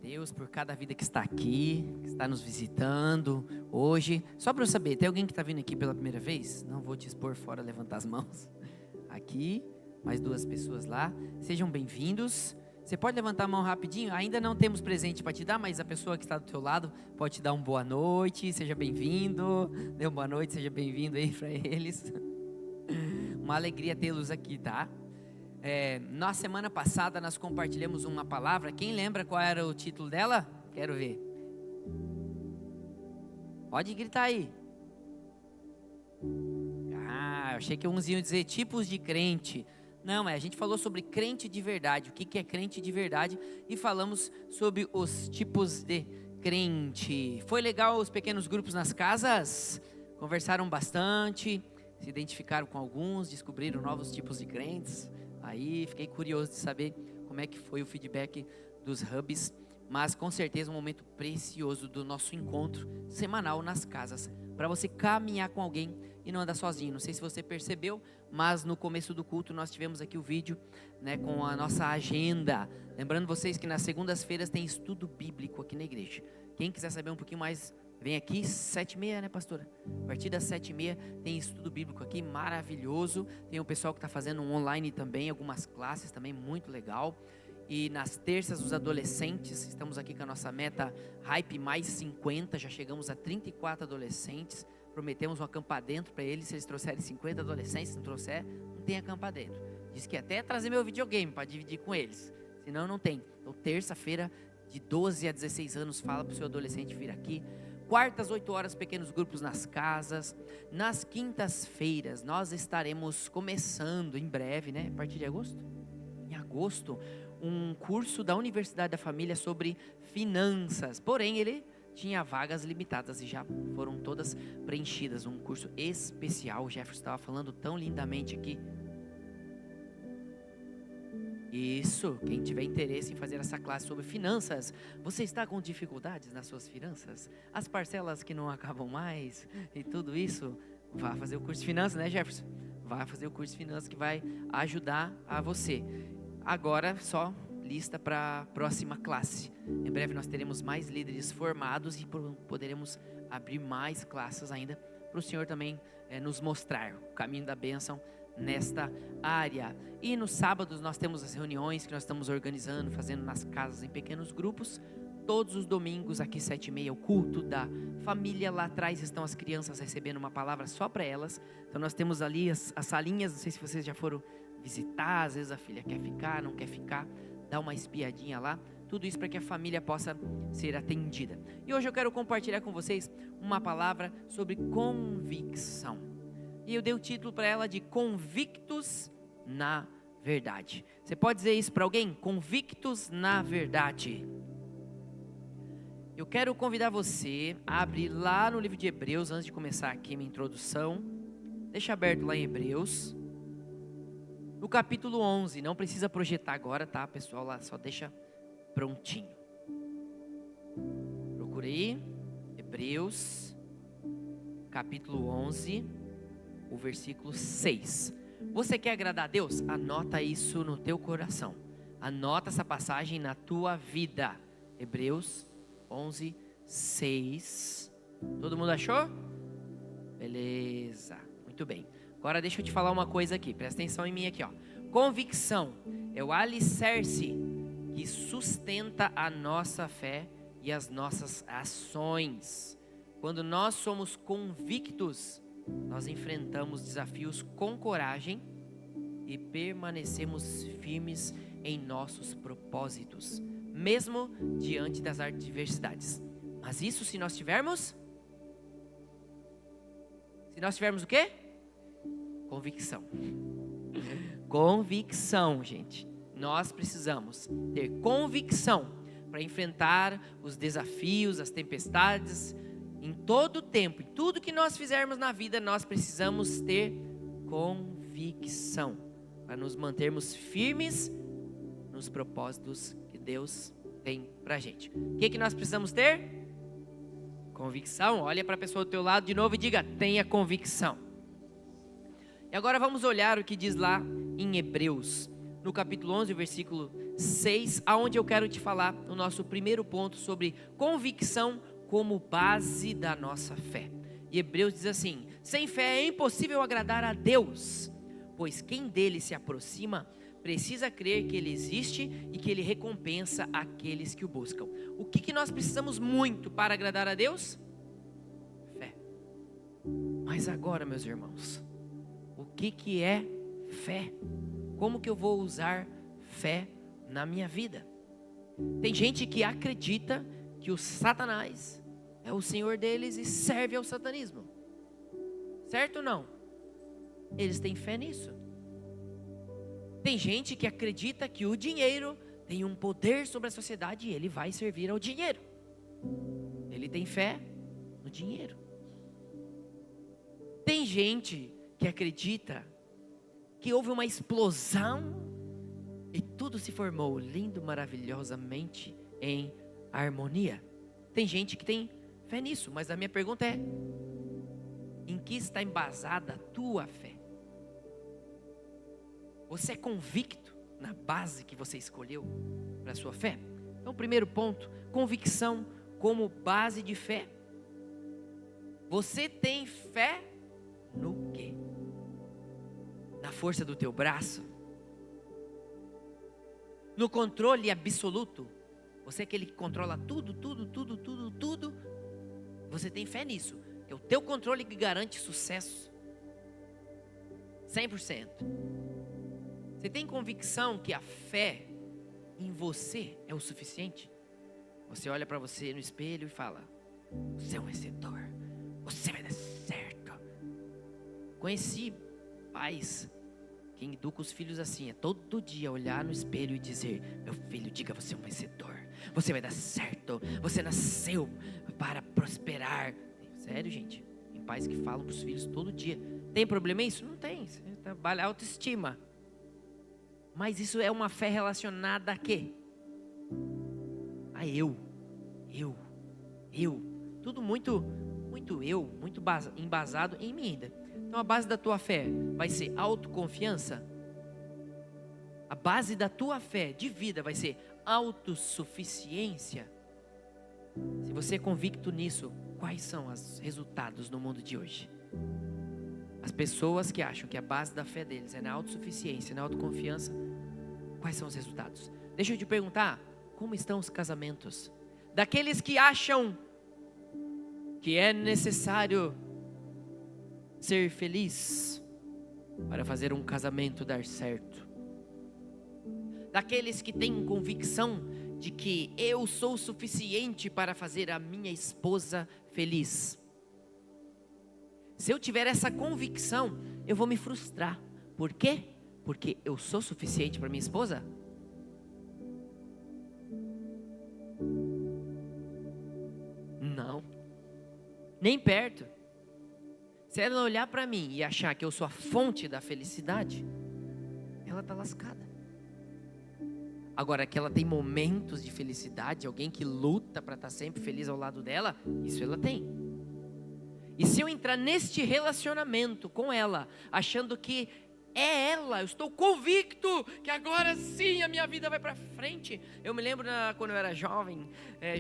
Deus por cada vida que está aqui, que está nos visitando hoje. Só para eu saber, tem alguém que está vindo aqui pela primeira vez? Não vou te expor fora, levantar as mãos. Aqui, mais 2 pessoas lá. Sejam bem-vindos. Você pode levantar a mão rapidinho? Ainda não temos presente para te dar, mas a pessoa que está do teu lado pode te dar um boa noite, seja bem-vindo. Dê uma boa noite, seja bem-vindo aí para eles. Uma alegria tê-los aqui, tá? Na semana passada nós compartilhamos uma palavra. Quem lembra qual era o título dela? Quero ver. Pode gritar aí. Eu achei que uns iam dizer tipos de crente. Não, a gente falou sobre crente de verdade. O que é crente de verdade? E falamos sobre os tipos de crente. Foi legal os pequenos grupos nas casas? Conversaram bastante, se identificaram com alguns, descobriram novos tipos de crentes. Aí fiquei curioso de saber como é que foi o feedback dos hubs, mas com certeza um momento precioso do nosso encontro semanal nas casas, para você caminhar com alguém e não andar sozinho. Não sei se você percebeu, mas no começo do culto nós tivemos aqui o vídeo, com a nossa agenda. Lembrando vocês que nas segundas-feiras tem estudo bíblico aqui na igreja. Quem quiser saber um pouquinho mais, vem aqui, 7h30, né, pastora? A partir das 7h30 tem estudo bíblico aqui, maravilhoso. Tem o pessoal que está fazendo um online também, algumas classes também, muito legal. E nas terças, os adolescentes, estamos aqui com a nossa meta Hype mais 50, já chegamos a 34 adolescentes. Prometemos um acampar dentro para eles, se eles trouxerem 50 adolescentes, se não trouxer, não tem acampar dentro. Diz que até trazer meu videogame para dividir com eles, senão não tem. Então terça-feira, de 12 a 16 anos, fala para o seu adolescente vir aqui. Quartas, 8 horas, pequenos grupos nas casas. Nas quintas-feiras, nós estaremos começando em breve, a partir de agosto? Em agosto, um curso da Universidade da Família sobre finanças. Porém, ele tinha vagas limitadas e já foram todas preenchidas. Um curso especial, o Jefferson estava falando tão lindamente aqui. Isso, quem tiver interesse em fazer essa classe sobre finanças, você está com dificuldades nas suas finanças? As parcelas que não acabam mais e tudo isso, vá fazer o curso de finanças, né, Jefferson? Vá fazer o curso de finanças que vai ajudar a você. Agora, só lista para a próxima classe. Em breve nós teremos mais líderes formados e poderemos abrir mais classes ainda para o Senhor também nos mostrar o caminho da bênção nesta área. E nos sábados nós temos as reuniões que nós estamos organizando, fazendo nas casas em pequenos grupos. Todos os domingos aqui 7h30 o culto da família. Lá atrás estão as crianças recebendo uma palavra só para elas. Então nós temos ali as salinhas, não sei se vocês já foram visitar. Às vezes a filha quer ficar, não quer ficar, dá uma espiadinha lá. Tudo isso para que a família possa ser atendida. E hoje eu quero compartilhar com vocês uma palavra sobre convicção. E eu dei o título para ela de Convictos na Verdade. Você pode dizer isso para alguém? Convictos na Verdade. Eu quero convidar você a abrir lá no livro de Hebreus, antes de começar aqui minha introdução. Deixa aberto lá em Hebreus. No capítulo 11, não precisa projetar agora, tá, pessoal? Lá só deixa prontinho. Procurei Hebreus, capítulo 11, o versículo 6. Você quer agradar a Deus? Anota isso no teu coração. Anota essa passagem na tua vida. Hebreus 11, 6. Todo mundo achou? Beleza, muito bem. Agora deixa eu te falar uma coisa aqui, presta atenção em mim aqui, ó. Convicção é o alicerce que sustenta a nossa fé e as nossas ações. Quando nós somos convictos, nós enfrentamos desafios com coragem e permanecemos firmes em nossos propósitos, mesmo diante das adversidades. Mas isso se nós tivermos o quê? Convicção. Convicção, gente. Nós precisamos ter convicção para enfrentar os desafios, as tempestades, em todo o tempo, em tudo que nós fizermos na vida, nós precisamos ter convicção para nos mantermos firmes nos propósitos que Deus tem para a gente. O que nós precisamos ter? Convicção. Olha para a pessoa do teu lado de novo e diga: tenha convicção. E agora vamos olhar o que diz lá em Hebreus, no capítulo 11, versículo 6, aonde eu quero te falar o nosso primeiro ponto sobre convicção como base da nossa fé. E Hebreus diz assim: sem fé é impossível agradar a Deus, pois quem dele se aproxima precisa crer que ele existe e que ele recompensa aqueles que o buscam. O que nós precisamos muito para agradar a Deus? Fé. Mas agora, meus irmãos, o que é fé? Como que eu vou usar fé na minha vida? Tem gente que acredita que o Satanás é o senhor deles e serve ao satanismo. Certo ou não? Eles têm fé nisso. Tem gente que acredita que o dinheiro tem um poder sobre a sociedade e ele vai servir ao dinheiro. Ele tem fé no dinheiro. Tem gente que acredita que houve uma explosão e tudo se formou lindo, maravilhosamente em harmonia. Tem gente que tem fé nisso, mas a minha pergunta é: em que está embasada a tua fé? Você é convicto na base que você escolheu para a sua fé? Então, primeiro ponto, convicção como base de fé. Você tem fé no quê? Na força do teu braço? No controle absoluto? Você é aquele que controla tudo. Você tem fé nisso? É o teu controle que garante sucesso. 100%. Você tem convicção que a fé em você é o suficiente? Você olha para você no espelho e fala: você é um vencedor, você vai dar certo. Conheci pais que educam os filhos assim, é todo dia olhar no espelho e dizer: meu filho, diga, você é um vencedor, você vai dar certo, você nasceu para prosperar. Sério, gente, tem pais que falam para os filhos todo dia. Tem problema isso? Não tem, você trabalha a autoestima. Mas isso é uma fé relacionada a quê? A eu. Tudo muito eu, muito embasado em mim ainda. Então a base da tua fé vai ser autoconfiança. A base da tua fé de vida vai ser autossuficiência. Se você é convicto nisso, quais são os resultados no mundo de hoje? As pessoas que acham que a base da fé deles é na autossuficiência, na autoconfiança, quais são os resultados? Deixa eu te perguntar, como estão os casamentos? Daqueles que acham que é necessário ser feliz para fazer um casamento dar certo. Daqueles que têm convicção de que eu sou suficiente para fazer a minha esposa feliz. Se eu tiver essa convicção, eu vou me frustrar. Por quê? Porque eu sou suficiente para minha esposa? Não. Nem perto. Se ela olhar para mim e achar que eu sou a fonte da felicidade, ela está lascada. Agora que ela tem momentos de felicidade, alguém que luta para estar sempre feliz ao lado dela, isso ela tem. E se eu entrar neste relacionamento com ela, achando que é ela, eu estou convicto que agora sim a minha vida vai para frente. Eu me lembro quando eu era jovem,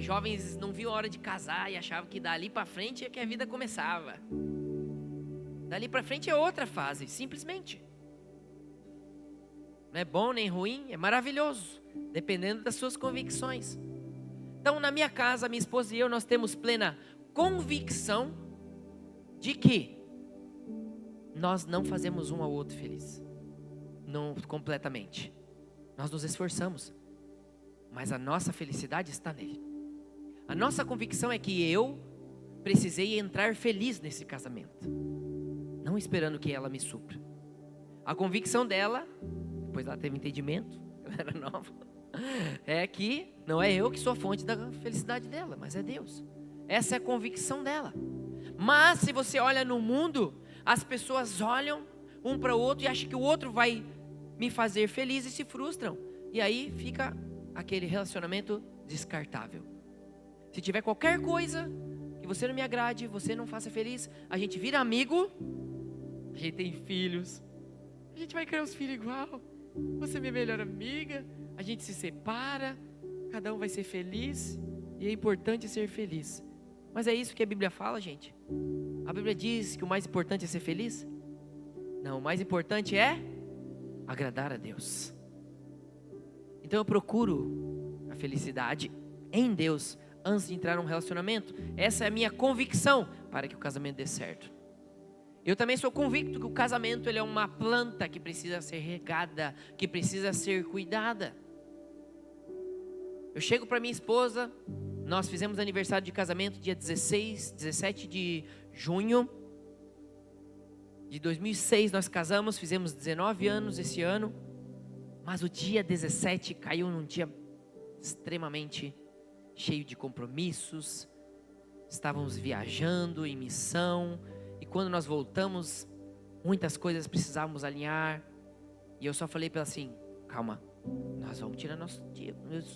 jovens não viam a hora de casar e achavam que dali para frente é que a vida começava. Dali para frente é outra fase, simplesmente. Não é bom nem ruim, é maravilhoso, dependendo das suas convicções. Então, na minha casa, minha esposa e eu, nós temos plena convicção de que nós não fazemos um ao outro feliz. Não completamente. Nós nos esforçamos, mas a nossa felicidade está nele. A nossa convicção é que eu precisei entrar feliz nesse casamento, não esperando que ela me supra. A convicção dela, depois ela teve entendimento, ela era nova, é que não é eu que sou a fonte da felicidade dela, mas é Deus. Essa é a convicção dela. Mas se você olha no mundo, as pessoas olham um para o outro e acham que o outro vai me fazer feliz e se frustram. E aí fica aquele relacionamento descartável. Se tiver qualquer coisa que você não me agrade, você não faça feliz, a gente vira amigo, a gente tem filhos, a gente vai criar os filhos igual. você é minha melhor amiga, a gente se separa, cada um vai ser feliz, e é importante ser feliz. Mas é isso que a Bíblia fala, gente? A Bíblia diz que o mais importante é ser feliz? Não, o mais importante é agradar a Deus. Então eu procuro a felicidade em Deus antes de entrar num relacionamento. Essa é a minha convicção para que o casamento dê certo. Eu também sou convicto que o casamento ele é uma planta que precisa ser regada, que precisa ser cuidada. Eu chego para minha esposa, nós fizemos aniversário de casamento dia 17 de junho de 2006, nós casamos, fizemos 19 anos esse ano, mas o dia 17 caiu num dia extremamente cheio de compromissos, estávamos viajando em missão, e quando nós voltamos, muitas coisas precisávamos alinhar, e eu só falei para ela assim, calma, nós vamos tirar nosso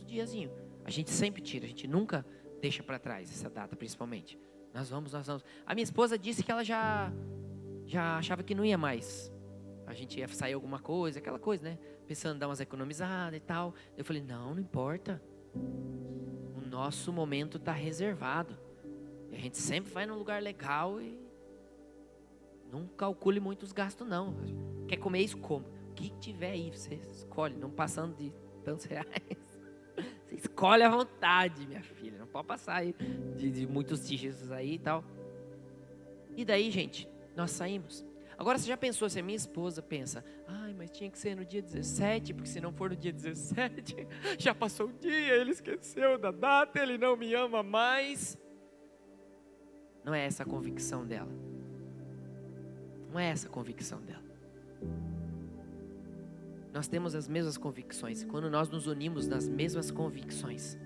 diazinho, a gente sempre tira, a gente nunca deixa para trás essa data principalmente, nós vamos. A minha esposa disse que ela já achava que não ia mais, a gente ia sair alguma coisa, aquela coisa, né, pensando em dar umas economizadas e tal. Eu falei, não importa, o nosso momento está reservado, e a gente sempre vai num lugar legal e não calcule muito os gastos não, quer comer isso, come, o que tiver aí, você escolhe, não passando de tantos reais, você escolhe à vontade, minha filha, não pode passar aí de muitos dígitos aí e tal. E daí, gente, nós saímos. Agora, você já pensou, se a minha esposa pensa, ai, mas tinha que ser no dia 17, porque se não for no dia 17, já passou o dia, ele esqueceu da data, ele não me ama mais. Não é essa a convicção dela. Não é essa a convicção dela. Nós temos as mesmas convicções. Quando nós nos unimos nas mesmas convicções,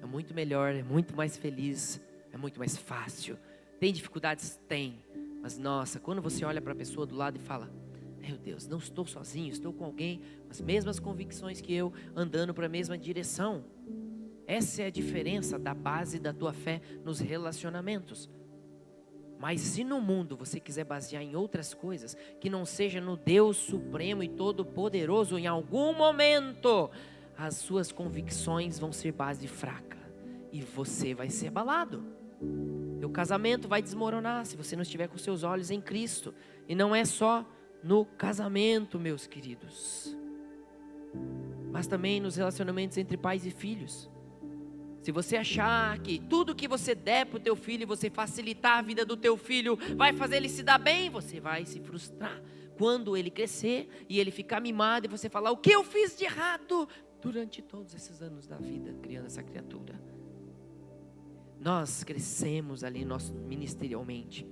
é muito melhor, é muito mais feliz, é muito mais fácil. Tem dificuldades? Tem. Mas nossa, quando você olha para a pessoa do lado e fala, meu Deus, não estou sozinho, estou com alguém com as mesmas convicções que eu, andando para a mesma direção. Essa é a diferença da base da tua fé nos relacionamentos. Mas se no mundo você quiser basear em outras coisas, que não seja no Deus Supremo e Todo-Poderoso, em algum momento, as suas convicções vão ser base fraca. E você vai ser abalado. Teu casamento vai desmoronar se você não estiver com seus olhos em Cristo. E não é só no casamento, meus queridos, mas também nos relacionamentos entre pais e filhos. Se você achar que tudo que você der para o teu filho, você facilitar a vida do teu filho, vai fazer ele se dar bem, você vai se frustrar quando ele crescer e ele ficar mimado e você falar, o que eu fiz de errado durante todos esses anos da vida, criando essa criatura. Nós crescemos ali ministerialmente,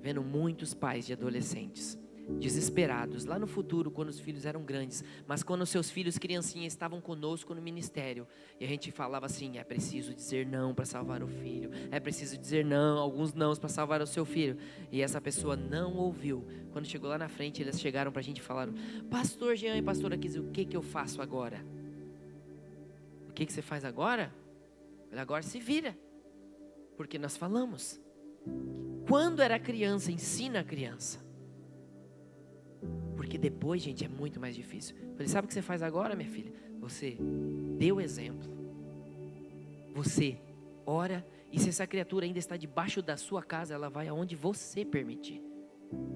vendo muitos pais de adolescentes desesperados, lá no futuro, quando os filhos eram grandes, mas quando os seus filhos criancinhas estavam conosco no ministério, e a gente falava assim, é preciso dizer não para salvar o filho, é preciso dizer não, alguns nãos para salvar o seu filho, e essa pessoa não ouviu. Quando chegou lá na frente, eles chegaram para a gente e falaram, pastor Jean e pastora Kizzy, o que eu faço agora? O que você faz agora? Agora se vira, porque nós falamos, quando era criança, ensina a criança. Porque depois, gente, é muito mais difícil. Eu falei, sabe o que você faz agora, minha filha? Você dê o exemplo. Você ora. E se essa criatura ainda está debaixo da sua casa, ela vai aonde você permitir.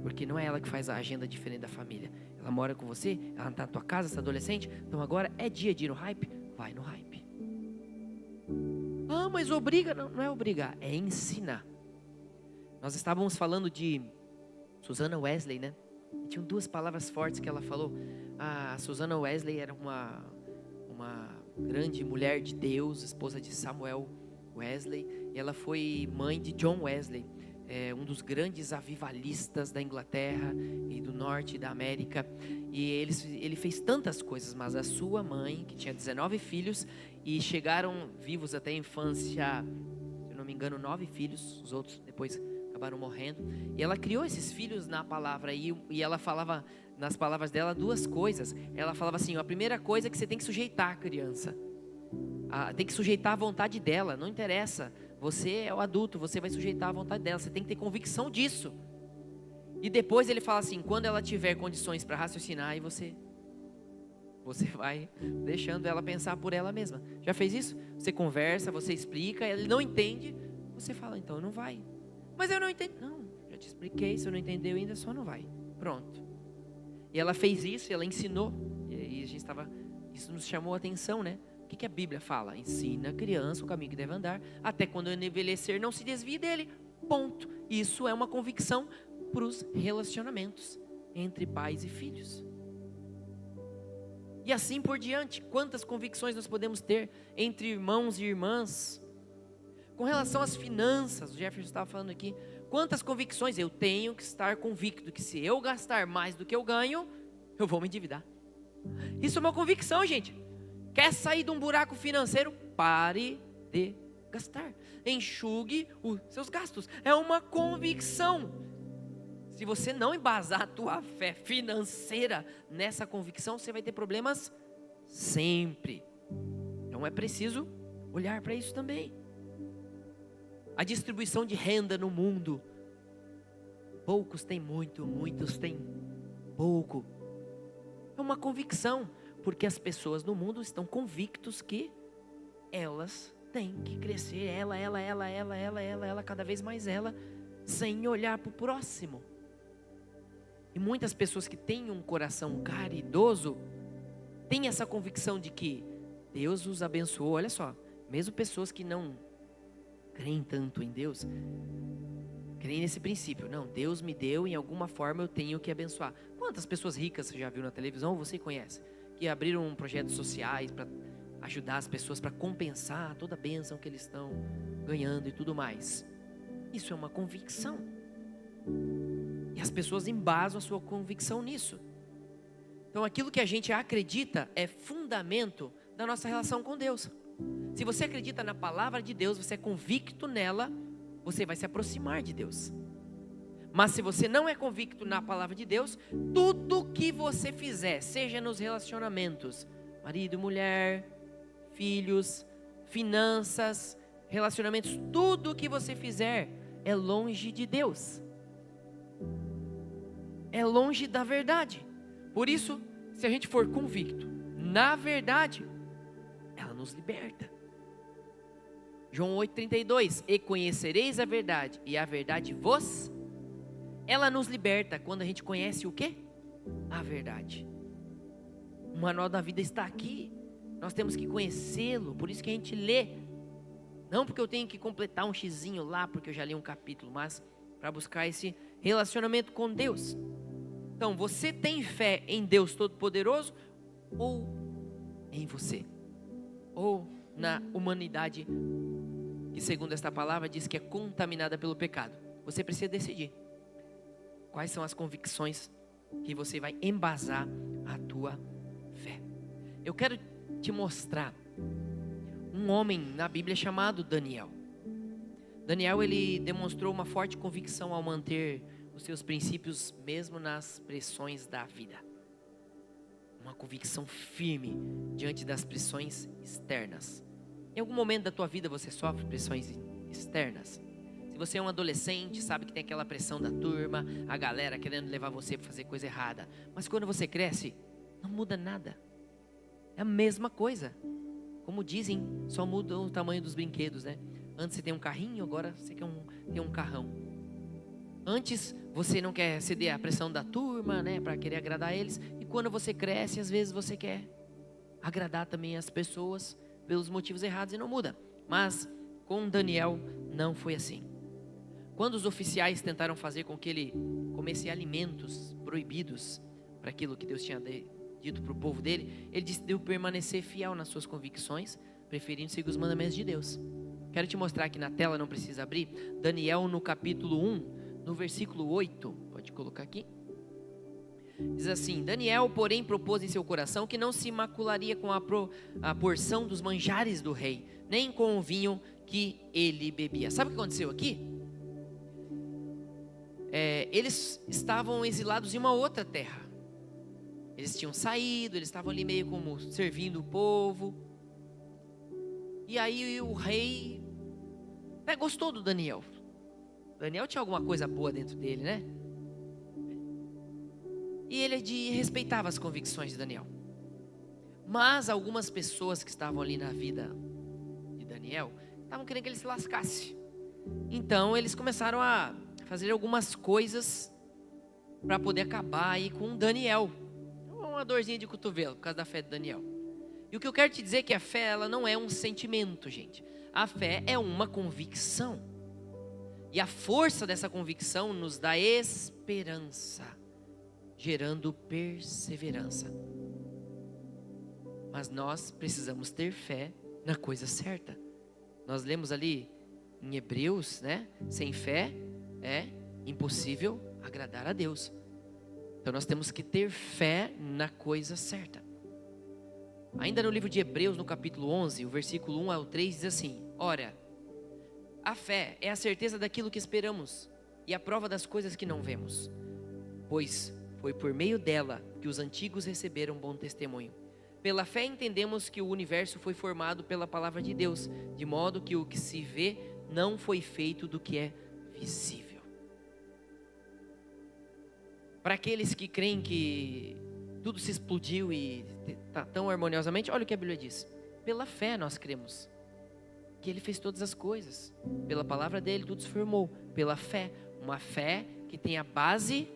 Porque não é ela que faz a agenda diferente da família. Ela mora com você, ela está na tua casa, essa adolescente. Então agora é dia de ir no hype? Vai no hype. Ah, mas obriga. Não, não é obrigar, é ensinar. Nós estávamos falando de Susana Wesley, né? Tinham duas palavras fortes que ela falou. A Susana Wesley era uma grande mulher de Deus, esposa de Samuel Wesley. E ela foi mãe de John Wesley, um dos grandes avivalistas da Inglaterra e do norte da América. E ele fez tantas coisas, mas a sua mãe, que tinha 19 filhos, e chegaram vivos até a infância, se eu não me engano, 9 filhos, os outros depois acabaram morrendo, e ela criou esses filhos na palavra, e ela falava, nas palavras dela, duas coisas. Ela falava assim, a primeira coisa é que você tem que sujeitar a criança, tem que sujeitar a vontade dela, não interessa, você é o adulto, você vai sujeitar a vontade dela, você tem que ter convicção disso. E depois ele fala assim, quando ela tiver condições para raciocinar, aí você Você vai deixando ela pensar por ela mesma. Já fez isso? Você conversa, você explica, ele não entende, você fala, então não vai. Mas eu não entendi. Não, já te expliquei, se eu não entendeu ainda, só não vai. Pronto. E ela fez isso, ela ensinou. E aí isso nos chamou a atenção, né? O que a Bíblia fala? Ensina a criança o caminho que deve andar, até quando ele envelhecer não se desvie dele. Ponto. Isso é uma convicção para os relacionamentos entre pais e filhos. E assim por diante, quantas convicções nós podemos ter entre irmãos e irmãs? Com relação às finanças, o Jefferson estava falando aqui, quantas convicções eu tenho que estar convicto que se eu gastar mais do que eu ganho, eu vou me endividar. Isso é uma convicção, gente. Quer sair de um buraco financeiro? Pare de gastar. Enxugue os seus gastos. É uma convicção. Se você não embasar a tua fé financeira nessa convicção, você vai ter problemas sempre. Então é preciso olhar para isso também. A distribuição de renda no mundo. Poucos têm muito, muitos têm pouco. É uma convicção, porque as pessoas no mundo estão convictos que elas têm que crescer, ela, cada vez mais ela, sem olhar para o próximo. E muitas pessoas que têm um coração caridoso, têm essa convicção de que Deus os abençoou. Olha só, mesmo pessoas que não creem tanto em Deus, creem nesse princípio. Não, Deus me deu, em alguma forma eu tenho que abençoar. Quantas pessoas ricas você já viu na televisão, ou você conhece, que abriram projetos sociais para ajudar as pessoas, para compensar toda a bênção que eles estão ganhando e tudo mais. Isso é uma convicção. E as pessoas embasam a sua convicção nisso. Então aquilo que a gente acredita é fundamento da nossa relação com Deus. Se você acredita na palavra de Deus, você é convicto nela, você vai se aproximar de Deus. Mas se você não é convicto na palavra de Deus, tudo que você fizer, seja nos relacionamentos, marido, mulher, filhos, finanças, relacionamentos, tudo que você fizer é longe de Deus. É longe da verdade. Por isso, se a gente for convicto na verdade, ela nos liberta. João 8,32, e conhecereis a verdade, e a verdade vos... Ela nos liberta quando a gente conhece o quê? A verdade. O manual da vida está aqui. Nós temos que conhecê-lo, por isso que a gente lê. Não porque eu tenho que completar um xizinho lá, porque eu já li um capítulo, mas para buscar esse relacionamento com Deus. Então, você tem fé em Deus Todo-Poderoso ou em você? Ou na humanidade que, segundo esta palavra, diz que é contaminada pelo pecado? Você precisa decidir. Quais são as convicções que você vai embasar a tua fé? Eu quero te mostrar um homem na Bíblia chamado Daniel. Daniel, ele demonstrou uma forte convicção ao manter os seus princípios mesmo nas pressões da vida. Uma convicção firme diante das pressões externas. Em algum momento da tua vida você sofre pressões externas? Se você é um adolescente, sabe que tem aquela pressão da turma, a galera querendo levar você para fazer coisa errada. Mas quando você cresce, não muda nada. É a mesma coisa. Como dizem, só muda o tamanho dos brinquedos, né? Antes você tem um carrinho, agora você quer ter um carrão. Antes você não quer ceder à pressão da turma, né? Para querer agradar eles. E quando você cresce, às vezes você quer agradar também as pessoas pelos motivos errados e não muda. Mas com Daniel não foi assim. Quando os oficiais tentaram fazer com que ele comesse alimentos proibidos para aquilo que Deus tinha dito para o povo dele, ele decidiu permanecer fiel nas suas convicções, preferindo seguir os mandamentos de Deus. Quero te mostrar aqui na tela, não precisa abrir, Daniel no capítulo 1, no versículo 8, pode colocar aqui. Diz assim: Daniel, porém, propôs em seu coração que não se macularia com a porção dos manjares do rei, nem com o vinho que ele bebia. Sabe o que aconteceu aqui? Eles estavam exilados em uma outra terra. Eles tinham saído, eles estavam ali meio como servindo o povo. E aí o rei gostou do Daniel. Daniel tinha alguma coisa boa dentro dele, né? E ele respeitava as convicções de Daniel. Mas algumas pessoas que estavam ali na vida de Daniel estavam querendo que ele se lascasse. Então eles começaram a fazer algumas coisas para poder acabar aí com Daniel. Uma dorzinha de cotovelo por causa da fé de Daniel. E o que eu quero te dizer é que a fé, ela não é um sentimento, gente. A fé é uma convicção. E a força dessa convicção nos dá esperança, gerando perseverança. Mas nós precisamos ter fé na coisa certa. Nós lemos ali em Hebreus, né? Sem fé é impossível agradar a Deus. Então nós temos que ter fé na coisa certa. Ainda no livro de Hebreus, no capítulo 11, o versículo 1 ao 3 diz assim: ora, a fé é a certeza daquilo que esperamos e a prova das coisas que não vemos. Pois foi por meio dela que os antigos receberam bom testemunho. Pela fé entendemos que o universo foi formado pela palavra de Deus, de modo que o que se vê não foi feito do que é visível. Para aqueles que creem que tudo se explodiu e está tão harmoniosamente, olha o que a Bíblia diz. Pela fé nós cremos que Ele fez todas as coisas. Pela palavra dEle tudo se formou. Pela fé, uma fé que tem a base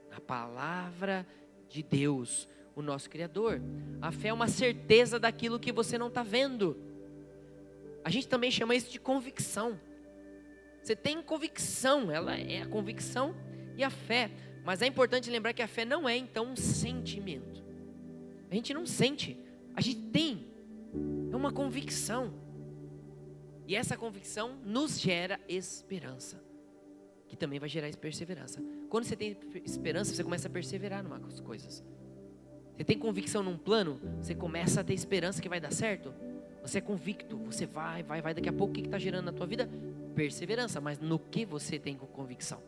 na palavra de Deus, o nosso Criador. A fé é uma certeza daquilo que você não está vendo. A gente também chama isso de convicção. Você tem convicção, ela é a convicção e a fé. Mas é importante lembrar que a fé não é então um sentimento. A gente não sente, a gente tem. É uma convicção. E essa convicção nos gera esperança, que também vai gerar perseverança. Quando você tem esperança, você começa a perseverar em umas coisas. Você tem convicção num plano, você começa a ter esperança que vai dar certo. Você é convicto, você vai. Daqui a pouco o que está gerando na tua vida? Perseverança. Mas no que você tem convicção?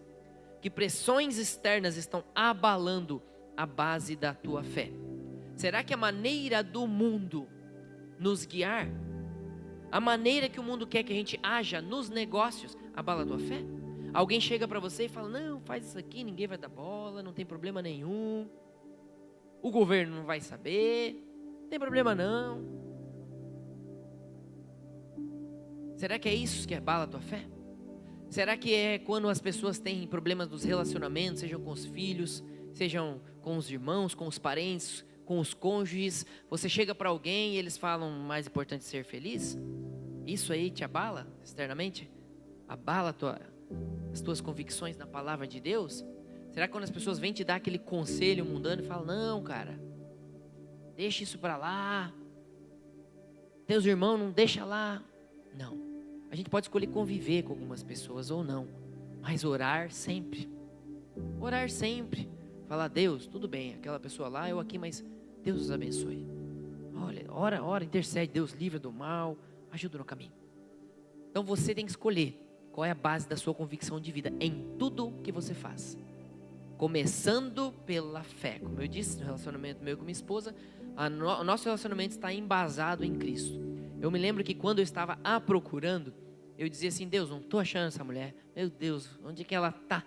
Que pressões externas estão abalando a base da tua fé? Será que a maneira do mundo nos guiar, a maneira que o mundo quer que a gente haja nos negócios, abala a tua fé? Alguém chega para você e fala: não, faz isso aqui, ninguém vai dar bola, não tem problema nenhum. O governo não vai saber, não tem problema não. Será que é isso que abala a tua fé? Será que é quando as pessoas têm problemas dos relacionamentos, sejam com os filhos, sejam com os irmãos, com os parentes, com os cônjuges, você chega para alguém e eles falam: mais importante é ser feliz? Isso aí te abala externamente? Abala as tuas convicções na palavra de Deus? Será que quando as pessoas vêm te dar aquele conselho mundano e falam: não, cara, deixa isso para lá, teus irmãos não deixa lá? Não. A gente pode escolher conviver com algumas pessoas ou não, mas orar sempre. Orar sempre. Falar: Deus, tudo bem, aquela pessoa lá, eu aqui, mas Deus os abençoe. Olha, ora, intercede, Deus livra do mal, ajuda no caminho. Então você tem que escolher qual é a base da sua convicção de vida em tudo que você faz. Começando pela fé. Como eu disse, no relacionamento meu com minha esposa, o nosso relacionamento está embasado em Cristo. Eu me lembro que quando eu estava a procurando, eu dizia assim: Deus, não estou achando essa mulher. Meu Deus, onde é que ela está?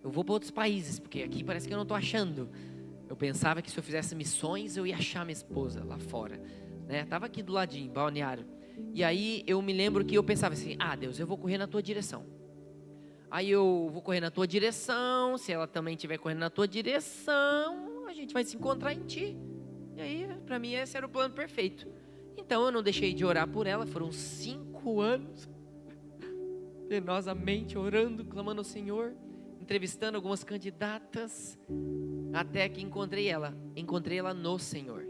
Eu vou para outros países, porque aqui parece que eu não estou achando. Eu pensava que se eu fizesse missões, eu ia achar minha esposa lá fora, né? Estava aqui do ladinho, Balneário. E aí eu me lembro que eu pensava assim: ah, Deus, eu vou correr na tua direção. Aí eu vou correr na tua direção, se ela também estiver correndo na tua direção, a gente vai se encontrar em ti. E aí, para mim, esse era o plano perfeito. Então eu não deixei de orar por ela, foram 5 anos, penosamente orando, clamando ao Senhor, entrevistando algumas candidatas, até que encontrei ela no Senhor.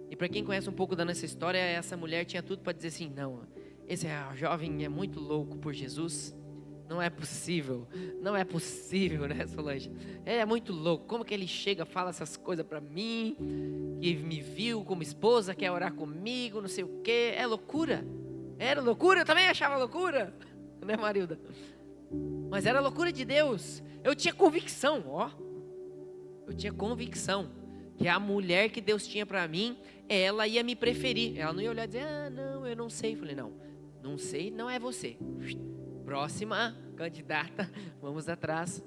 E para quem conhece um pouco da nossa história, essa mulher tinha tudo para dizer assim: não, esse jovem é muito louco por Jesus, não é possível, né, Solange? Ele é muito louco, como que ele chega, fala essas coisas para mim, que me viu como esposa, quer orar comigo, não sei o quê, é loucura. Era loucura, eu também achava loucura, né, Marilda? Mas era loucura de Deus. Eu tinha convicção, eu tinha convicção que a mulher que Deus tinha para mim, ela ia me preferir. Ela não ia olhar e dizer: ah, não, eu não sei. Eu falei: não sei, não é você. Próxima candidata, vamos atrás.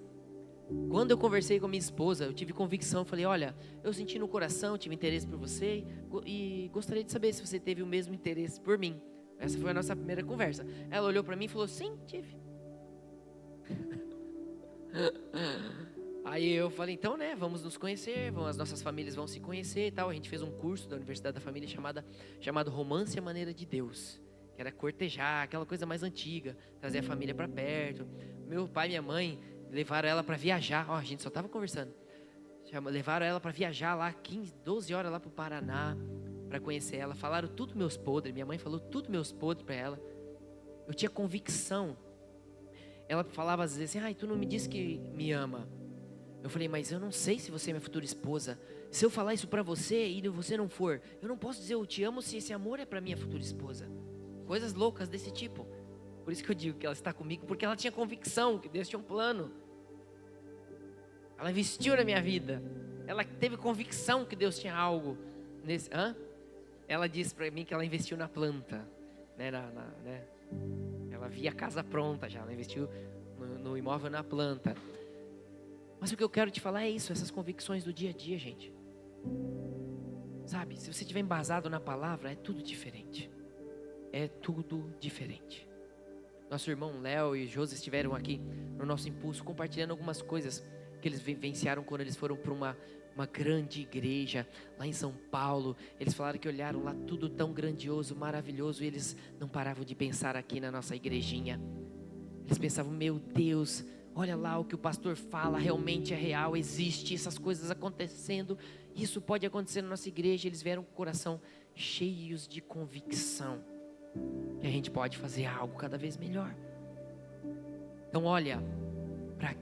Quando eu conversei com a minha esposa, eu tive convicção, eu falei, olha, eu senti no coração, tive interesse por você e gostaria de saber se você teve o mesmo interesse por mim. Essa foi a nossa primeira conversa. Ela olhou para mim e falou, sim, tive. Aí eu falei, então, né, vamos nos conhecer, as nossas famílias vão se conhecer e tal. A gente fez um curso da Universidade da Família chamado Romance à Maneira de Deus, que era cortejar, aquela coisa mais antiga, trazer a família para perto. Meu pai e minha mãe levaram ela para viajar, a gente só estava conversando. Levaram ela para viajar lá, 12 horas lá para o Paraná, para conhecer ela. Falaram tudo meus podres, minha mãe falou tudo meus podres para ela. Eu tinha convicção. Ela falava às vezes assim, tu não me disse que me ama. Eu falei, mas eu não sei se você é minha futura esposa. Se eu falar isso para você e você não for, eu não posso dizer eu te amo se esse amor é para minha futura esposa. Coisas loucas desse tipo. Por isso que eu digo que ela está comigo, porque ela tinha convicção que Deus tinha um plano. Ela investiu na minha vida. Ela teve convicção que Deus tinha algo nesse. Ela disse para mim que ela investiu na planta, né? Ela via a casa pronta já. Ela investiu no imóvel, na planta. Mas o que eu quero te falar é isso, essas convicções do dia a dia, gente. Sabe, se você estiver embasado na palavra, é tudo diferente. É tudo diferente. Nosso irmão Léo e José estiveram aqui no nosso impulso, compartilhando algumas coisas que eles vivenciaram quando eles foram para uma grande igreja lá em São Paulo. Eles falaram que olharam lá tudo tão grandioso, maravilhoso, e eles não paravam de pensar aqui na nossa igrejinha. Eles pensavam, meu Deus, olha lá o que o pastor fala, realmente é real, existe essas coisas acontecendo, isso pode acontecer na nossa igreja. Eles vieram com o coração cheios de convicção que a gente pode fazer algo cada vez melhor. Então olha para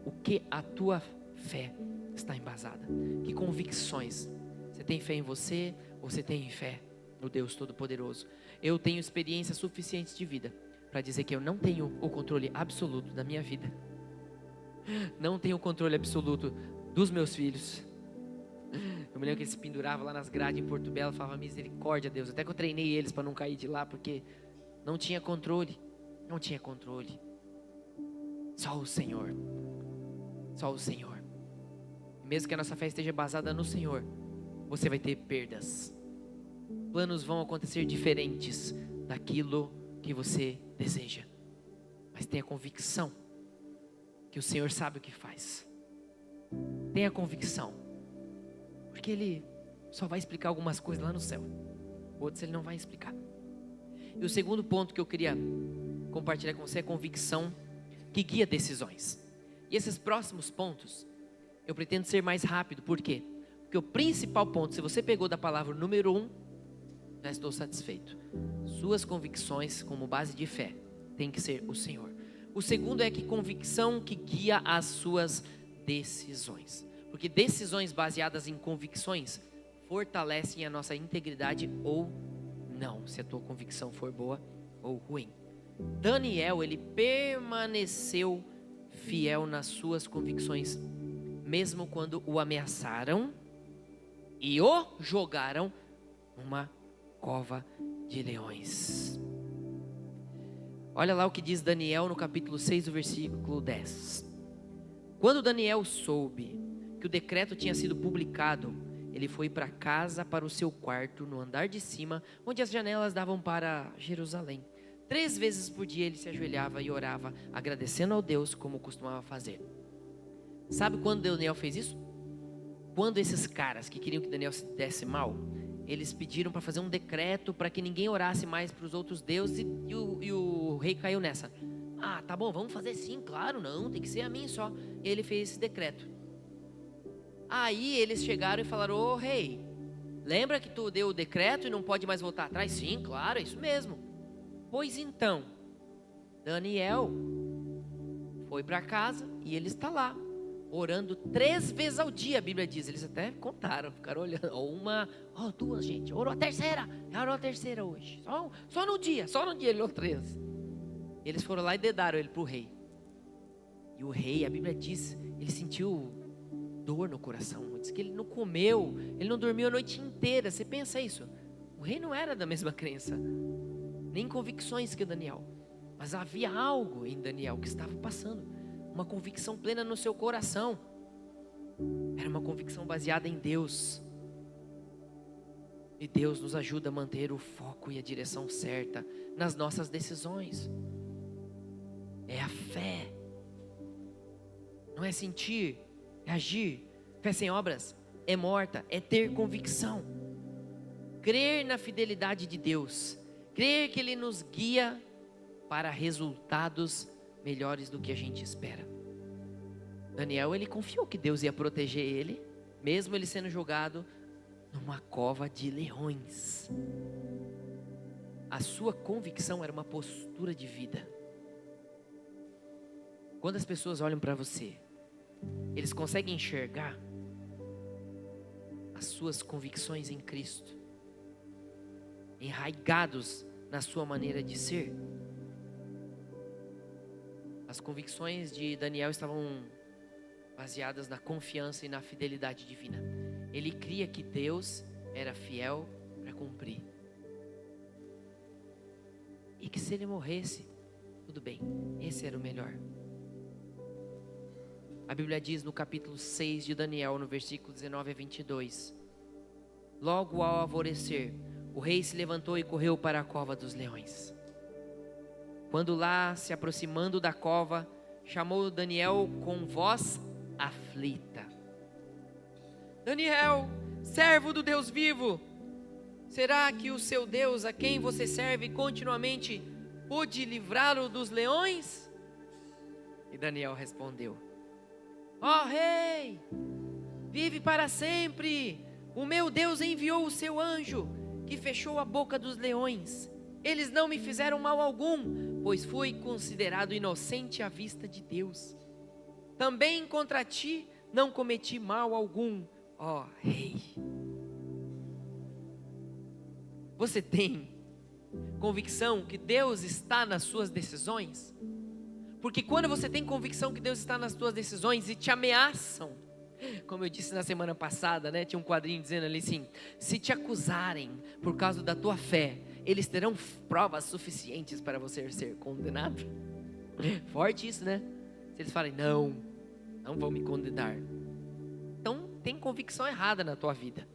o que a tua fé está embasada. Que convicções? Você tem fé em você ou você tem fé no Deus Todo-Poderoso? Eu tenho experiências suficientes de vida para dizer que eu não tenho o controle absoluto da minha vida. Não tenho o controle absoluto dos meus filhos. Eu me lembro que eles se penduravam lá nas grades em Porto Belo. Eu falava, misericórdia, Deus. Até que eu treinei eles para não cair de lá, porque não tinha controle. Não tinha controle. Só o Senhor. Só o Senhor. Mesmo que a nossa fé esteja basada no Senhor, você vai ter perdas. Planos vão acontecer diferentes daquilo que você deseja. Mas tenha convicção que o Senhor sabe o que faz. Tenha convicção. Porque Ele só vai explicar algumas coisas lá no céu. Outros Ele não vai explicar. E o segundo ponto que eu queria compartilhar com você é convicção que guia decisões. E esses próximos pontos, eu pretendo ser mais rápido. Por quê? Porque o principal ponto, se você pegou da palavra número 1, já estou satisfeito. Suas convicções como base de fé tem que ser o Senhor. O segundo é que convicção que guia as suas decisões. Porque decisões baseadas em convicções fortalecem a nossa integridade ou não, se a tua convicção for boa ou ruim. Daniel, ele permaneceu fiel nas suas convicções, mesmo quando o ameaçaram e o jogaram numa cova de leões. Olha lá o que diz Daniel no capítulo 6, do versículo 10. Quando Daniel soube que o decreto tinha sido publicado, ele foi para casa, para o seu quarto, no andar de cima, onde as janelas davam para Jerusalém. 3 vezes por dia ele se ajoelhava e orava, agradecendo ao Deus, como costumava fazer. Sabe quando Daniel fez isso? Quando esses caras que queriam que Daniel se desse mal, eles pediram para fazer um decreto para que ninguém orasse mais para os outros deuses, e o rei caiu nessa. Tá bom, vamos fazer sim, claro, não, tem que ser a mim só. E ele fez esse decreto. Aí eles chegaram e falaram, ô rei, lembra que tu deu o decreto e não pode mais voltar atrás? Sim, claro, é isso mesmo. Pois então, Daniel foi para casa e ele está lá, orando 3 vezes ao dia, a Bíblia diz. Eles até contaram, ficaram olhando, 2, gente, orou a terceira hoje, só no dia ele orou 3. Eles foram lá e dedaram ele para o rei. E o rei, a Bíblia diz, ele sentiu dor no coração. Diz que ele não comeu, ele não dormiu a noite inteira. Você pensa isso? O rei não era da mesma crença, nem convicções que Daniel, mas havia algo em Daniel que estava passando. uma convicção plena no seu coração. Era uma convicção baseada em Deus. E Deus nos ajuda a manter o foco e a direção certa nas nossas decisões. É a fé. Não é sentir, é agir. Fé sem obras é morta, é ter convicção. Crer na fidelidade de Deus. Crer que Ele nos guia para resultados melhores do que a gente espera. Daniel, ele confiou que Deus ia proteger ele, mesmo ele sendo jogado numa cova de leões. A sua convicção era uma postura de vida. Quando as pessoas olham para você, eles conseguem enxergar as suas convicções em Cristo, enraigados na sua maneira de ser. As convicções de Daniel estavam baseadas na confiança e na fidelidade divina. Ele cria que Deus era fiel para cumprir. E que se ele morresse, tudo bem, esse era o melhor. A Bíblia diz no capítulo 6 de Daniel, no versículo 19 a 22. Logo ao alvorecer, o rei se levantou e correu para a cova dos leões. Quando lá, se aproximando da cova, chamou Daniel com voz aflita. Daniel, servo do Deus vivo, será que o seu Deus, a quem você serve continuamente, pôde livrá-lo dos leões? E Daniel respondeu: ó rei, vive para sempre. O meu Deus enviou o seu anjo, que fechou a boca dos leões. Eles não me fizeram mal algum, pois fui considerado inocente à vista de Deus. Também contra ti não cometi mal algum, ó rei. Você tem convicção que Deus está nas suas decisões? Porque quando você tem convicção que Deus está nas suas decisões e te ameaçam, como eu disse na semana passada, né? Tinha um quadrinho dizendo ali assim: se te acusarem por causa da tua fé, eles terão provas suficientes para você ser condenado. Forte isso, né? Se eles falarem, não vão me condenar, então tem convicção errada na tua vida.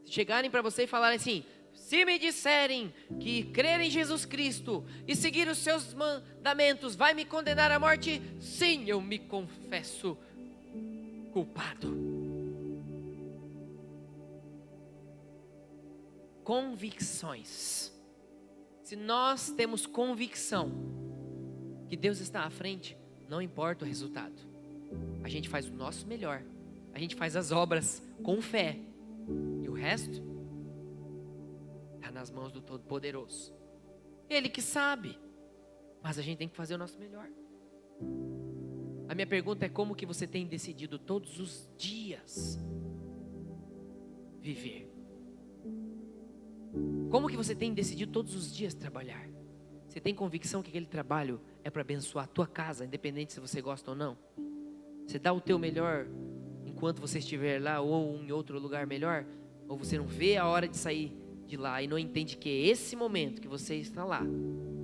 Se chegarem para você e falarem assim: se me disserem que crer em Jesus Cristo e seguir os seus mandamentos vai me condenar à morte, sim, eu me confesso culpado. Convicções. Se nós temos convicção que Deus está à frente, não importa o resultado, a gente faz o nosso melhor, a gente faz as obras com fé, e o resto está nas mãos do Todo-Poderoso. Ele que sabe, mas a gente tem que fazer o nosso melhor. A minha pergunta é: como que você tem decidido todos os dias viver? Como que você tem decidido todos os dias trabalhar? Você tem convicção que aquele trabalho é para abençoar a tua casa, independente se você gosta ou não? Você dá o teu melhor enquanto você estiver lá ou em outro lugar melhor? Ou você não vê a hora de sair de lá e não entende que é esse momento que você está lá,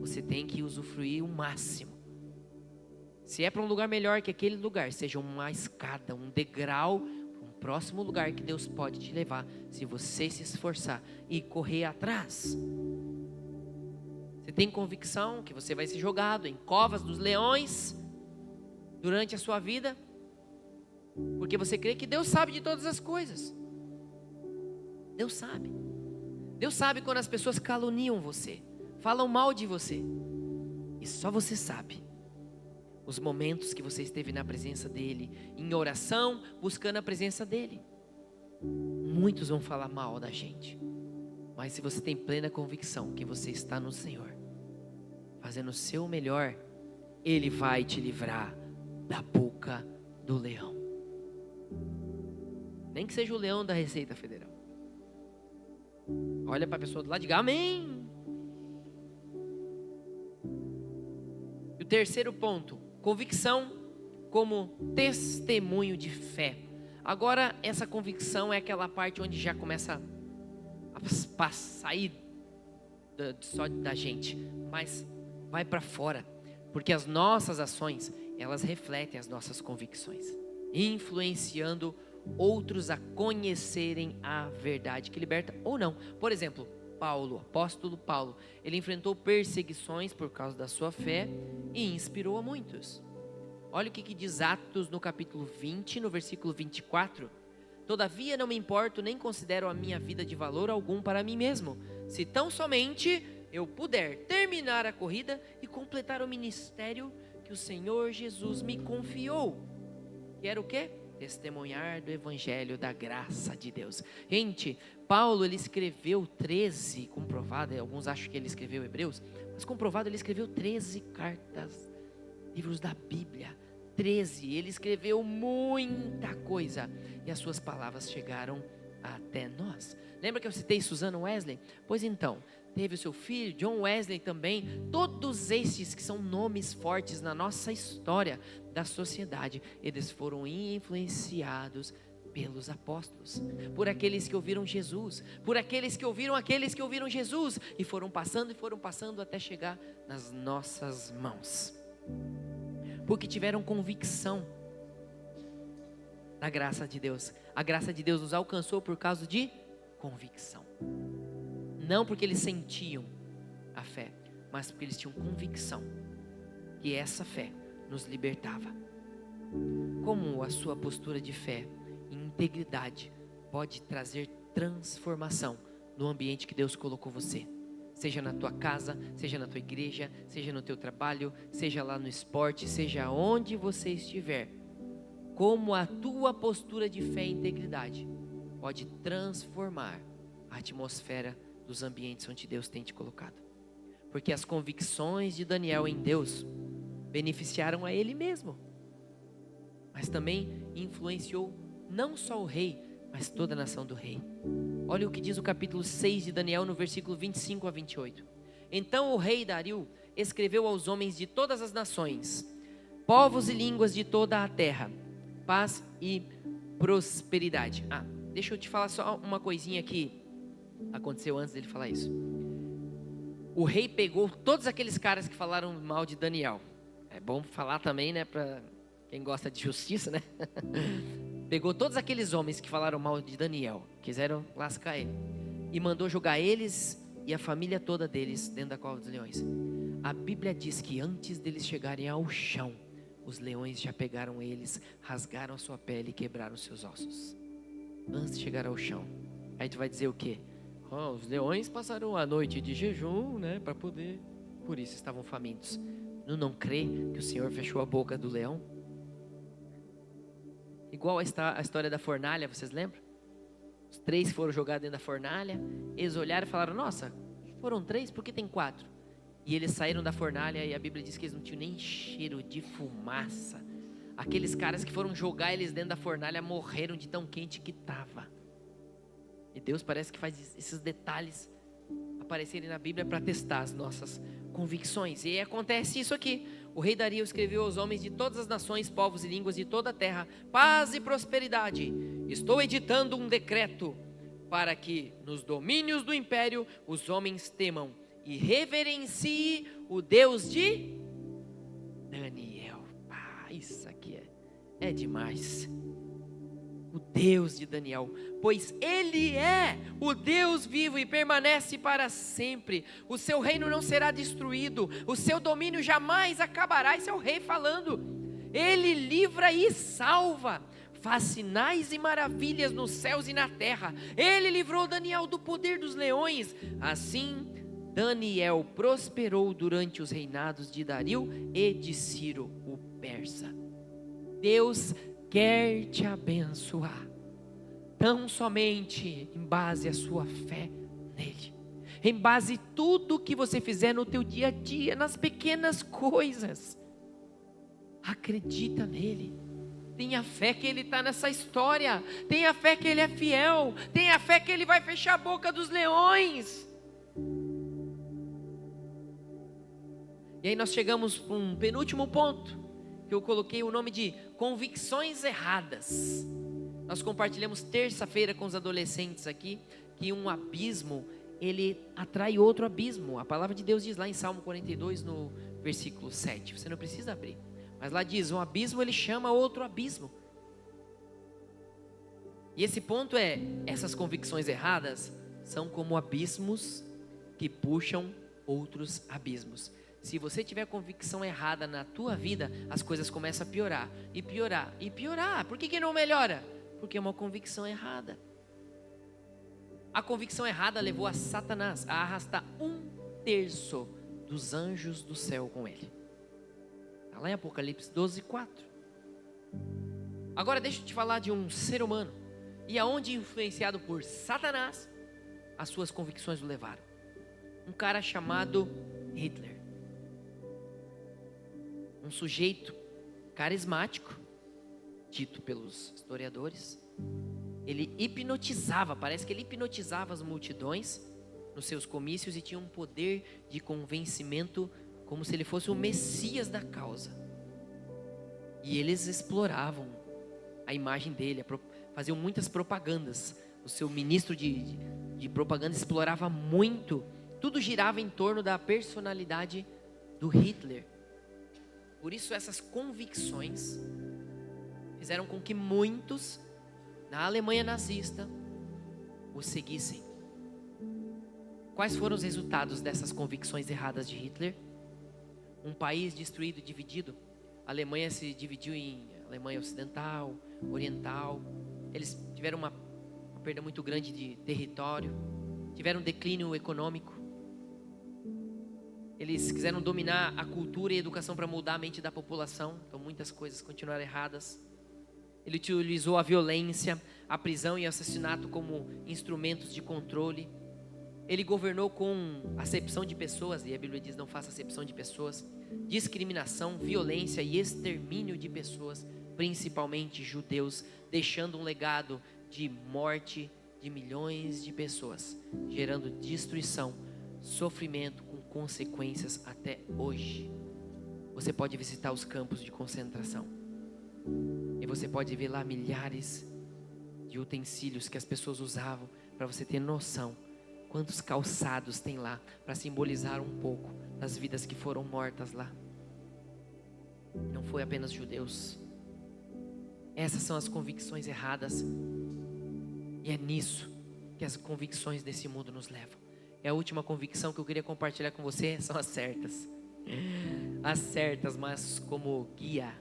você tem que usufruir o máximo? Se é para um lugar melhor, que aquele lugar seja uma escada, um degrau, um próximo lugar que Deus pode te levar, se você se esforçar e correr atrás. Você tem convicção que você vai ser jogado em covas dos leões durante a sua vida? Porque você crê que Deus sabe de todas as coisas. Deus sabe. Deus sabe quando as pessoas caluniam você, falam mal de você. E só você sabe os momentos que você esteve na presença dEle, em oração, buscando a presença dEle. Muitos vão falar mal da gente, mas se você tem plena convicção que você está no Senhor, fazendo o seu melhor, Ele vai te livrar da boca do leão. Nem que seja o leão da Receita Federal. Olha para a pessoa do lado e diga amém. E o terceiro ponto: convicção como testemunho de fé. Agora, essa convicção é aquela parte onde já começa a sair só da gente, mas vai para fora, porque as nossas ações elas refletem as nossas convicções, influenciando outros a conhecerem a verdade que liberta ou não. Por exemplo, Paulo, apóstolo Paulo, ele enfrentou perseguições por causa da sua fé e inspirou a muitos. Olha o que diz Atos no capítulo 20, no versículo 24. Todavia não me importo nem considero a minha vida de valor algum para mim mesmo, se tão somente eu puder terminar a corrida e completar o ministério que o Senhor Jesus me confiou. Que era o quê? Testemunhar do evangelho da graça de Deus. Gente, Paulo, ele escreveu 13, comprovado, alguns acham que ele escreveu Hebreus, mas comprovado, ele escreveu 13 cartas, livros da Bíblia, 13, ele escreveu muita coisa, e as suas palavras chegaram até nós. Lembra que eu citei Susan Wesley? Pois então, teve o seu filho, John Wesley também, todos estes que são nomes fortes na nossa história da sociedade, eles foram influenciados pelos apóstolos, por aqueles que ouviram Jesus, por aqueles que ouviram Jesus, e foram passando até chegar nas nossas mãos, porque tiveram convicção da graça de Deus. A graça de Deus nos alcançou por causa de convicção, não porque eles sentiam a fé, mas porque eles tinham convicção que essa fé nos libertava. Como a sua postura de fé e integridade pode trazer transformação no ambiente que Deus colocou você, seja na tua casa, seja na tua igreja, seja no teu trabalho, seja lá no esporte, seja onde você estiver. Como a tua postura de fé e integridade pode transformar a atmosfera dos ambientes onde Deus tem te colocado. Porque as convicções de Daniel em Deus beneficiaram a ele mesmo, mas também influenciou não só o rei, mas toda a nação do rei. Olha o que diz o capítulo 6 de Daniel, no versículo 25 a 28. Então o rei Dario escreveu aos homens de todas as nações, povos e línguas de toda a terra, paz e prosperidade. Deixa eu te falar só uma coisinha que aconteceu antes dele falar isso. O rei pegou todos aqueles caras que falaram mal de Daniel. É bom falar também, né, para quem gosta de justiça, né? Pegou todos aqueles homens que falaram mal de Daniel, quiseram lascar ele, e mandou jogar eles e a família toda deles dentro da cova dos leões. A Bíblia diz que antes deles chegarem ao chão, os leões já pegaram eles, rasgaram a sua pele e quebraram seus ossos. Antes de chegar ao chão. Aí tu vai dizer o quê? Os leões passaram a noite de jejum, né, para poder, por isso estavam famintos. Não crê que o Senhor fechou a boca do leão? Igual a história da fornalha, vocês lembram? Os 3 foram jogados dentro da fornalha, eles olharam e falaram, nossa, foram 3, por que tem 4? E eles saíram da fornalha e a Bíblia diz que eles não tinham nem cheiro de fumaça. Aqueles caras que foram jogar eles dentro da fornalha morreram de tão quente que estava. E Deus parece que faz esses detalhes aparecerem na Bíblia para testar as nossas convicções. E acontece isso aqui. O rei Dario escreveu aos homens de todas as nações, povos e línguas de toda a terra, paz e prosperidade. Estou editando um decreto para que nos domínios do império os homens temam e reverenciem o Deus de Daniel. Isso aqui é demais. O Deus de Daniel, pois Ele é o Deus vivo e permanece para sempre. O seu reino não será destruído, o seu domínio jamais acabará. Esse é o rei falando. Ele livra e salva, faz sinais e maravilhas nos céus e na terra. Ele livrou Daniel do poder dos leões. Assim, Daniel prosperou durante os reinados de Dario e de Ciro, o persa. Deus quer te abençoar, tão somente em base à sua fé nele, em base em tudo que você fizer no teu dia a dia, nas pequenas coisas. Acredita nele, tenha fé que ele está nessa história, tenha fé que ele é fiel, tenha fé que ele vai fechar a boca dos leões. E aí nós chegamos para um penúltimo ponto, que eu coloquei o nome de convicções erradas. Nós compartilhamos terça-feira com os adolescentes aqui, que um abismo, ele atrai outro abismo. A palavra de Deus diz lá em Salmo 42, no versículo 7, você não precisa abrir, Mas lá diz, um abismo ele chama outro abismo. E esse ponto é, essas convicções erradas são como abismos que puxam outros abismos. Se você tiver convicção errada na tua vida, as coisas começam a piorar, e piorar, e piorar. Por que não melhora? Porque é uma convicção errada. A convicção errada levou a Satanás a arrastar 1/3 dos anjos do céu com ele. Está lá em Apocalipse 12:4. Agora deixa eu te falar de um ser humano. E aonde, influenciado por Satanás, as suas convicções o levaram. Um cara chamado Hitler. Um sujeito carismático, dito pelos historiadores. Ele hipnotizava, parece que ele hipnotizava as multidões nos seus comícios e tinha um poder de convencimento como se ele fosse o Messias da causa. E eles exploravam a imagem dele, faziam muitas propagandas. O seu ministro de propaganda explorava muito. Tudo girava em torno da personalidade do Hitler. Por isso essas convicções fizeram com que muitos na Alemanha nazista o seguissem. Quais foram os resultados dessas convicções erradas de Hitler? Um país destruído, dividido. A Alemanha se dividiu em Alemanha Ocidental, Oriental. Eles tiveram uma perda muito grande de território, tiveram um declínio econômico. Eles quiseram dominar a cultura e a educação para mudar a mente da população. Então muitas coisas continuaram erradas. Ele utilizou a violência, a prisão e o assassinato como instrumentos de controle. Ele governou com acepção de pessoas, e a Bíblia diz: não faça acepção de pessoas. Discriminação, violência e extermínio de pessoas, principalmente judeus, deixando um legado de morte de milhões de pessoas, gerando destruição, sofrimento com consequências até hoje. Você pode visitar os campos de concentração e você pode ver lá milhares de utensílios que as pessoas usavam, para você ter noção quantos calçados tem lá, para simbolizar um pouco das vidas que foram mortas lá. Não foi apenas judeus. Essas são as convicções erradas, e é nisso que as convicções desse mundo nos levam. E a última convicção que eu queria compartilhar com você são as certas. As certas, mas como guia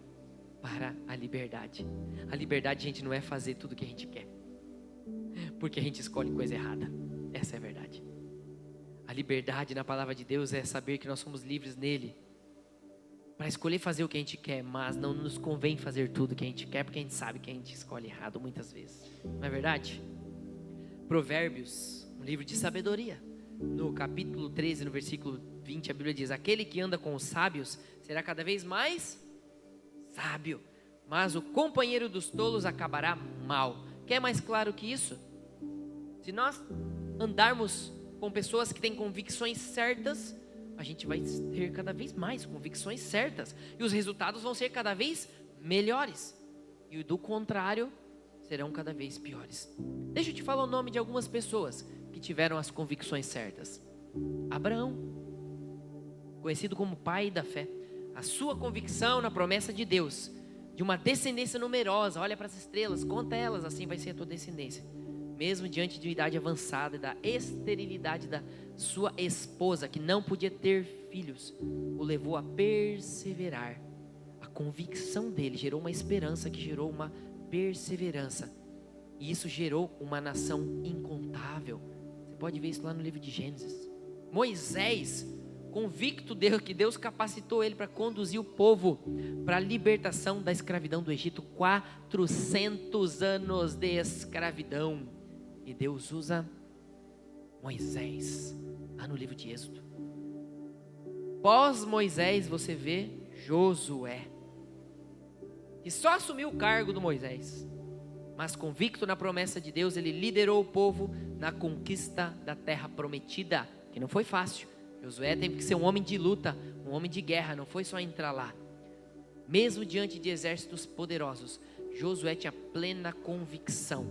para a liberdade. A liberdade, gente, não é fazer tudo o que a gente quer, porque a gente escolhe coisa errada. Essa é a verdade. A liberdade na palavra de Deus é saber que nós somos livres nele para escolher fazer o que a gente quer, mas não nos convém fazer tudo o que a gente quer, porque a gente sabe que a gente escolhe errado muitas vezes. Não é verdade? Provérbios, um livro de sabedoria. No capítulo 13, no versículo 20, a Bíblia diz: aquele que anda com os sábios será cada vez mais sábio, mas o companheiro dos tolos acabará mal. Quer mais claro que isso? Se nós andarmos com pessoas que têm convicções certas, a gente vai ter cada vez mais convicções certas, e os resultados vão ser cada vez melhores, e do contrário, serão cada vez piores. Deixa eu te falar o nome de algumas pessoas que tiveram as convicções certas. Abraão, conhecido como pai da fé. A sua convicção na promessa de Deus, de uma descendência numerosa. Olha para as estrelas, conta elas, assim vai ser a tua descendência. Mesmo diante de uma idade avançada e da esterilidade da sua esposa, que não podia ter filhos, o levou a perseverar. A convicção dele gerou uma esperança que gerou uma perseverança, e isso gerou uma nação incontável. Você pode ver isso lá no livro de Gênesis. Moisés, convicto que Deus capacitou ele para conduzir o povo para a libertação da escravidão do Egito. 400 anos de escravidão, e Deus usa Moisés lá no livro de Êxodo. Pós Moisés você vê Josué, que só assumiu o cargo do Moisés, mas convicto na promessa de Deus, ele liderou o povo na conquista da terra prometida, que não foi fácil. Josué teve que ser um homem de luta, um homem de guerra, não foi só entrar lá. Mesmo diante de exércitos poderosos, Josué tinha plena convicção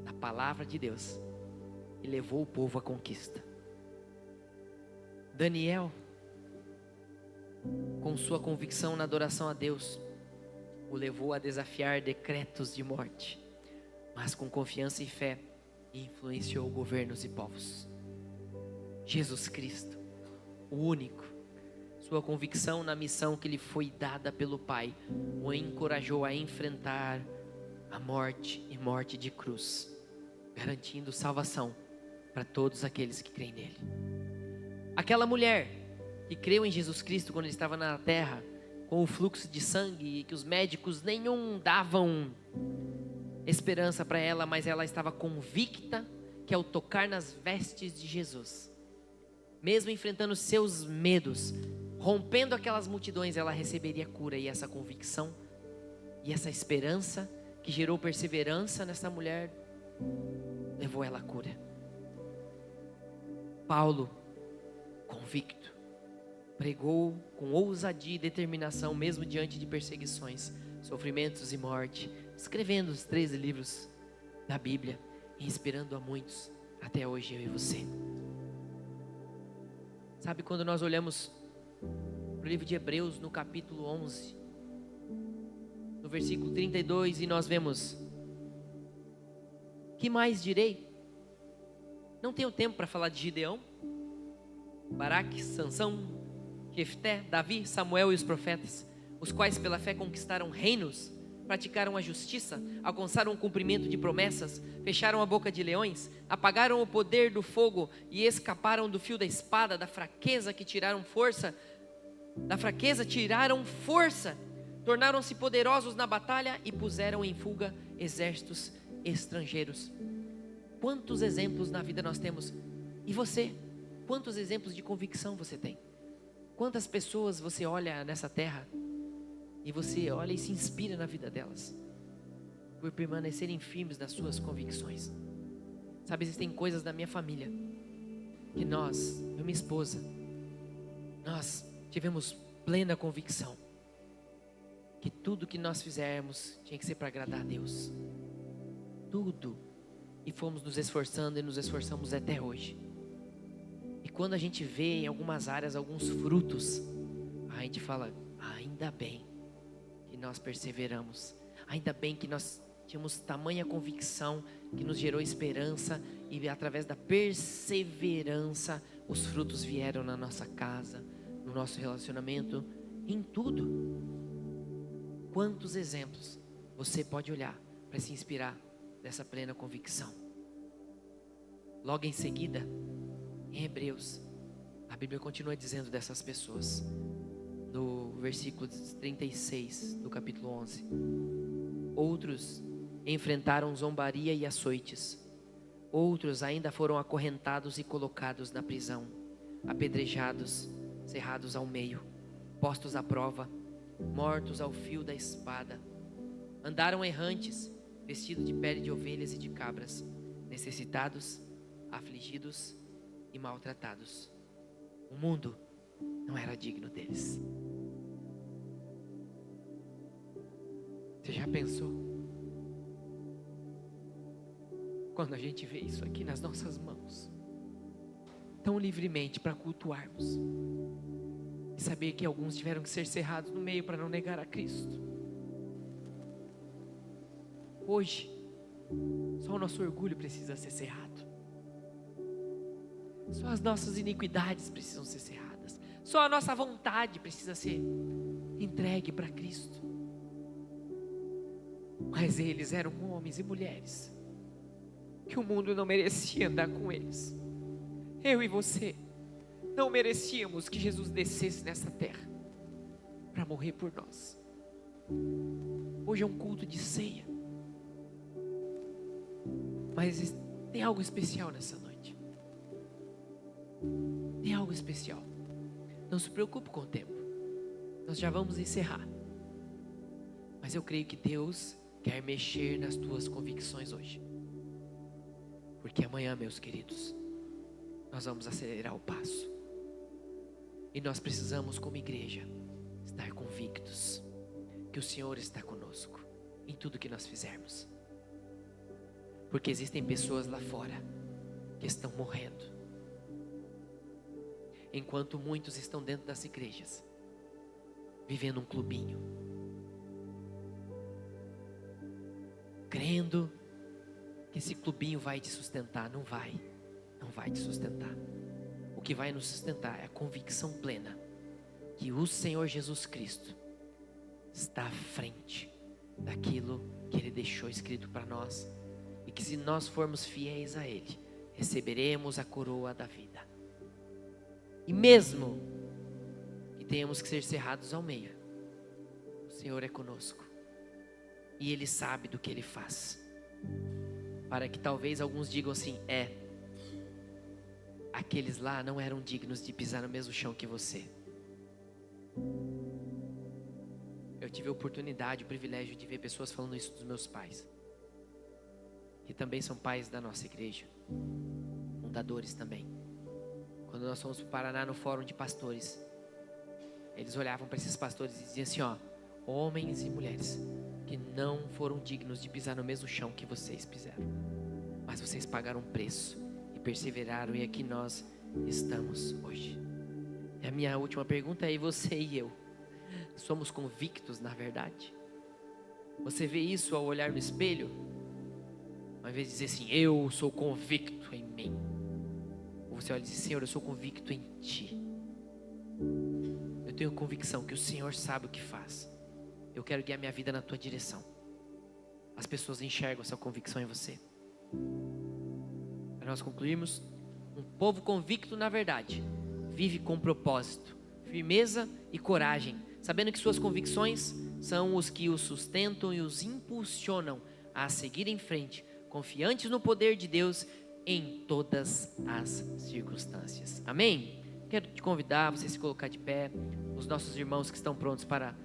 na palavra de Deus e levou o povo à conquista. Daniel, com sua convicção na adoração a Deus, o levou a desafiar decretos de morte, mas com confiança e fé, influenciou governos e povos. Jesus Cristo, o único, sua convicção na missão que lhe foi dada pelo Pai, o encorajou a enfrentar a morte e morte de cruz, garantindo salvação para todos aqueles que creem nele. Aquela mulher que creu em Jesus Cristo quando ele estava na terra, com o fluxo de sangue, e que os médicos nenhum davam esperança para ela, mas ela estava convicta que ao tocar nas vestes de Jesus, mesmo enfrentando seus medos, rompendo aquelas multidões, ela receberia cura. E essa convicção e essa esperança que gerou perseverança nessa mulher levou ela à cura. Paulo, convicto, pregou com ousadia e determinação, mesmo diante de perseguições, sofrimentos e morte, escrevendo os 13 livros da Bíblia e inspirando a muitos, até hoje eu e você. Sabe, quando nós olhamos para o livro de Hebreus, no capítulo 11, no versículo 32, e nós vemos: que mais direi? Não tenho tempo para falar de Gideão, Baraque, Sansão, Jefté, Davi, Samuel e os profetas, os quais pela fé conquistaram reinos, praticaram a justiça, alcançaram o cumprimento de promessas, fecharam a boca de leões, apagaram o poder do fogo e escaparam do fio da espada. Da fraqueza tiraram força, tornaram-se poderosos na batalha e puseram em fuga exércitos estrangeiros. Quantos exemplos na vida nós temos? E você? Quantos exemplos de convicção você tem? Quantas pessoas você olha nessa terra e você olha e se inspira na vida delas, por permanecerem firmes nas suas convicções? Sabe, existem coisas da minha família que nós, eu e minha esposa, nós tivemos plena convicção que tudo que nós fizermos tinha que ser para agradar a Deus. Tudo. E fomos nos esforçando e nos esforçamos até hoje. E quando a gente vê em algumas áreas alguns frutos, a gente fala: ainda bem que nós perseveramos, ainda bem que nós tínhamos tamanha convicção que nos gerou esperança, e através da perseverança os frutos vieram na nossa casa, no nosso relacionamento, em tudo. Quantos exemplos você pode olhar para se inspirar dessa plena convicção? Logo em seguida, em Hebreus, a Bíblia continua dizendo dessas pessoas, no versículo 36 do capítulo 11: outros enfrentaram zombaria e açoites, outros ainda foram acorrentados e colocados na prisão, apedrejados, cerrados ao meio, postos à prova, mortos ao fio da espada. Andaram errantes, vestidos de pele de ovelhas e de cabras, necessitados, afligidos e maltratados. O mundo não era digno deles. Você já pensou? Quando a gente vê isso aqui nas nossas mãos, tão livremente para cultuarmos, e saber que alguns tiveram que ser cerrados no meio para não negar a Cristo. Hoje, só o nosso orgulho precisa ser cerrado. Só as nossas iniquidades precisam ser cerradas. Só a nossa vontade precisa ser entregue para Cristo. Mas eles eram homens e mulheres que o mundo não merecia andar com eles. Eu e você não merecíamos que Jesus descesse nessa terra para morrer por nós. Hoje é um culto de ceia, mas tem algo especial nessa noite. Tem algo especial. Não se preocupe com o tempo, nós já vamos encerrar. Mas eu creio que Deus quer mexer nas tuas convicções hoje, porque amanhã, meus queridos, nós vamos acelerar o passo. E nós precisamos, como igreja, estar convictos que o Senhor está conosco em tudo que nós fizermos. Porque existem pessoas lá fora que estão morrendo, enquanto muitos estão dentro das igrejas vivendo um clubinho, crendo que esse clubinho vai te sustentar. Não vai te sustentar. O que vai nos sustentar é a convicção plena que o Senhor Jesus Cristo está à frente daquilo que Ele deixou escrito para nós, e que se nós formos fiéis a Ele, receberemos a coroa da vida. E mesmo que tenhamos que ser cerrados ao meio, o Senhor é conosco, e Ele sabe do que Ele faz. Para que talvez alguns digam assim: aqueles lá não eram dignos de pisar no mesmo chão que você. Eu tive a oportunidade, o privilégio de ver pessoas falando isso dos meus pais, que também são pais da nossa igreja, fundadores também. Quando nós fomos para o Paraná no fórum de pastores, eles olhavam para esses pastores e diziam assim: homens e mulheres que não foram dignos de pisar no mesmo chão que vocês pisaram, mas vocês pagaram um preço e perseveraram, e aqui nós estamos hoje. E a minha última pergunta é: e você e eu? Somos convictos na verdade? Você vê isso ao olhar no espelho? Ao invés de dizer assim: eu sou convicto em mim, ou você olha e diz: Senhor, eu sou convicto em Ti. Eu tenho convicção que o Senhor sabe o que faz. Eu quero guiar minha vida na Tua direção. As pessoas enxergam essa convicção em você. Para nós concluirmos, um povo convicto na verdade vive com propósito, firmeza e coragem, sabendo que suas convicções são os que os sustentam e os impulsionam a seguir em frente, confiantes no poder de Deus em todas as circunstâncias. Amém? Quero te convidar a você se colocar de pé. Os nossos irmãos que estão prontos para